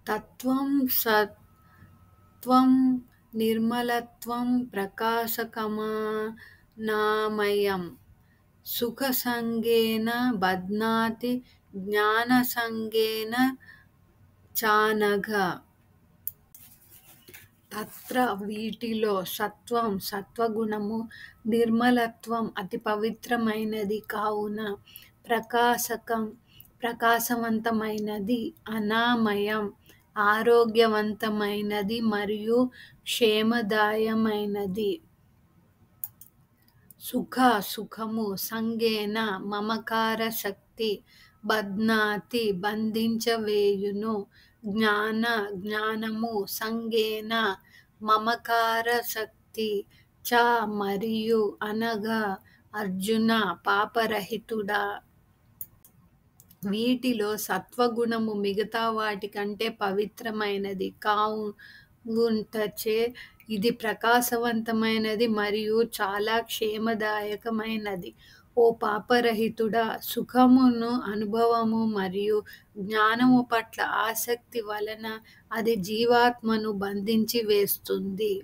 తత్వం సత్వం నిర్మలత్వం ప్రకాశకమానామయం సుఖసంగేన బధ్నాతి జ్ఞానసంగేన చానఘ. తత్ర వీటిలో సత్వం సత్వగుణము, నిర్మలత్వం అతి పవిత్రమైనది కావున, ప్రకాశకం ప్రకాశవంతమైనది, అనామయం ఆరోగ్యవంతమైనది మరియు క్షేమదాయమైనది. సుఖము సంగేన మమకార శక్తి, బధ్నాతి బంధించవేయును, జ్ఞానము సంగేన మమకార శక్తి, చ మరియు అనగా అర్జున పాపరహితుడా. వీటిలో సత్వగుణము మిగతా వాటి కంటే పవిత్రమైనది కావుటచే ఇది ప్రకాశవంతమైనది మరియు చాలా క్షేమదాయకమైనది. ఓ పాపరహితుడా, సుఖమును అనుభవము మరియు జ్ఞానము పట్ల ఆసక్తి వలన అది జీవాత్మను బంధించి వేస్తుంది.